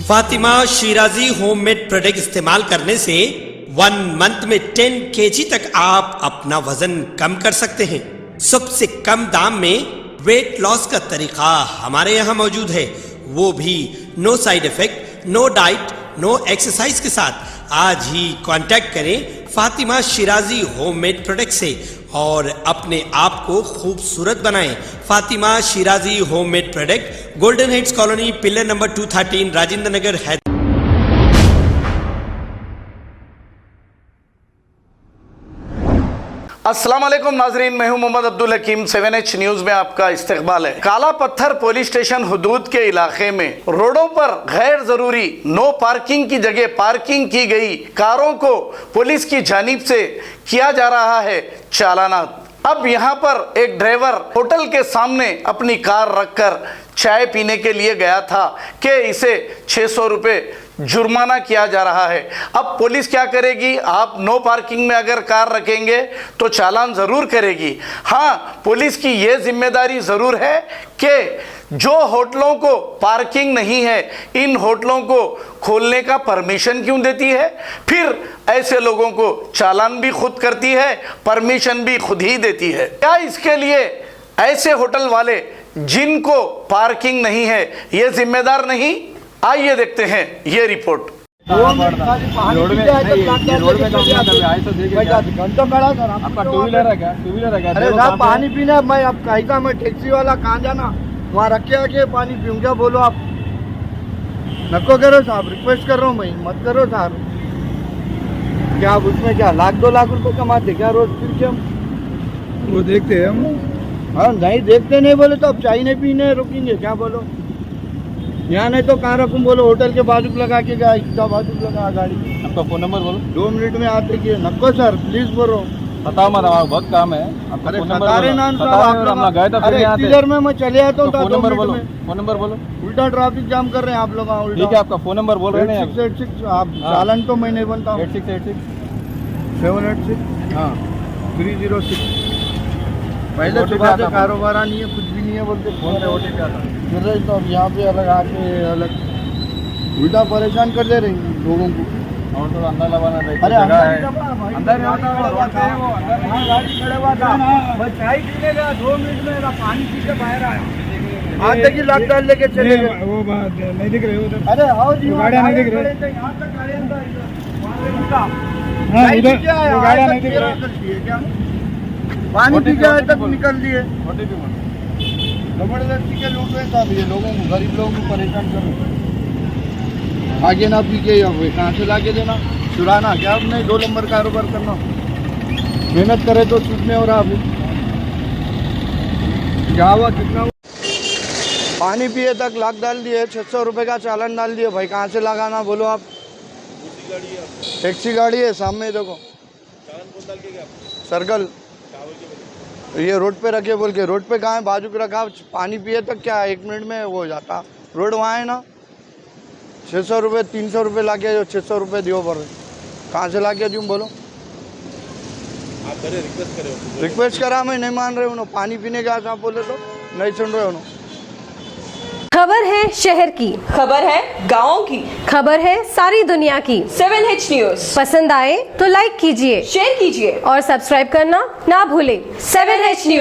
Fatima Shirazi homemade product इस्तेमाल करने से 1 मंथ में 10 kg तक आप अपना वजन कम कर सकते हैं। सबसे कम दाम में वेट लॉस का तरीका हमारे यहाँ मौजूद है, वो भी no side effect, no diet, no exercise के साथ। आज ही कांटेक्ट करें फातिमा शिराजी होममेड प्रोडक्ट से और अपने आप को खूबसूरत बनाएं। Fatima Shirazi homemade product, golden heads colony, pillar number 213, Rajendra Nagar, Hyderabad. अस्सलाम वालेकुम नाजरीन, मैं हूं मोहम्मद अब्दुल हकीम। 7H न्यूज में आपका इस्तकबाल है। काला पत्थर पुलिस स्टेशन हुदूद के इलाके में रोडों पर गैर जरूरी नो पार्किंग की जगह पार्किंग की गई कारों को पुलिस की जानिब से किया जा रहा है चालाना। अब यहां पर एक ड्राइवर होटल के सामने अपनी कार रखकर चाय पीने के लिए गया था कि इसे 600 रुपये जुर्माना किया जा रहा है। अब पुलिस क्या करेगी? आप नो पार्किंग में अगर कार रखेंगे तो चालान ज़रूर करेगी। हाँ, पुलिस की ये जिम्मेदारी ज़रूर है कि जो होटलों को पार्किंग नहीं है, इन होटलों को खोलने का परमिशन क्यों देती है? फिर ऐसे लोगों को चालान भी खुद करती है, परमिशन भी खुद ही देती है। क्या इसके लिए ऐसे होटल वाले जिनको पार्किंग नहीं है ये जिम्मेदार नहीं? आइए देखते हैं ये रिपोर्ट। रोड में घंटा खड़ा सर, आपका टू व्हीलर है क्या? टू व्हीलर है क्या? अरे साहब पानी पीना, मैं अब कहीं मैं टैक्सी वाला कहाँ जाना, वहाँ रख के आके पानी पीऊँ क्या? बोलो आप। नको करो साहब, रिक्वेस्ट कर रहा हूँ मैं, मत करो साहब। क्या आप उसमें क्या 1-2 लाख रुपए कमाते क्या रोज? फिर क्या वो देखते हैं हम? हाँ नहीं देखते, नहीं बोले तो अब चाय नहीं पीने रुकेंगे क्या? बोलो यहाँ नहीं तो कहाँ रखूँ? बोलो होटल के बाजू लगा के गया, इसका बाजू लगा गाड़ी। आपका फोन नंबर बोलो। 2 मिनट में आते कि नको सर प्लीज बोलो। बताओ मत, बहुत काम है। आपका फोन नंबर बोलो। गए तो फिर में मैं चले आता हूँ। फोन नंबर बोलो, फोन नंबर बोलो। उल्टा ट्रैफिक जाम कर रहे हैं आप लोग। ठीक है, आपका फोन नंबर बोल रहे हैं। 8686 आप चालन तो मैं नहीं बनता। 8686 786 हाँ 306। पहले सुबह से कारोबार नहीं है, कुछ भी नहीं है बोलते फोन पे OTP आता है। तो अब यहाँ पे अलग आके अलग उल्टा परेशान कर दे रही लोगों को। और तो अंदर लगाना अरे अंदर नहीं होता, गाड़ी खड़े हुआ था, मैं चाय पीने गया 2 मिनट में पानी पी के बाहर आया। आज तक ही लॉकडाउन लेके चले गए। वो बात नहीं दिख रही उधर। अरे आओ जी, गाड़ियाँ नहीं दिख रही। यहाँ तक गाड़ियाँ नहीं दिख रही क्या? पानी पी के आए तक निकल लिए। जबरदस्ती के लोग हैं साहब, ये लोगों को, गरीब लोगों को परेशान करो। आगे ना पी के कहाँ से ला के देना? चुराना क्या? अब नहीं 2 नंबर कारोबार करना। मेहनत करे तो सूट में हो रहा। अभी क्या हुआ? कितना हुआ? पानी पिए तक लाख डाल दिए, 600 रुपये का चालान डाल दिए। भाई कहाँ से लगाना बोलो आप? टैक्सी गाड़ी है सामने देखो, सर्कल। ये रोड पे रखे बोल के, रोड पे कहाँ है? बाजू के रखा। पानी पिए तक क्या 1 मिनट में वो हो जाता। रोड वहाँ है ना। 600 रुपये 300 रुपये ला के 600 रुपये दियो पर कहाँ से ला के दूँ बोलो? आप करे रिक्वेस्ट करे, रिक्वेस्ट करा, मैं नहीं मान रहे उन्होंने। पानी पीने का आप बोले तो नहीं सुन रहे उन्होंने। खबर है शहर की, खबर है गाँव की, खबर है सारी दुनिया की। 7H न्यूज पसंद आए तो लाइक कीजिए, शेयर कीजिए और सब्सक्राइब करना ना भूलें। 7H news.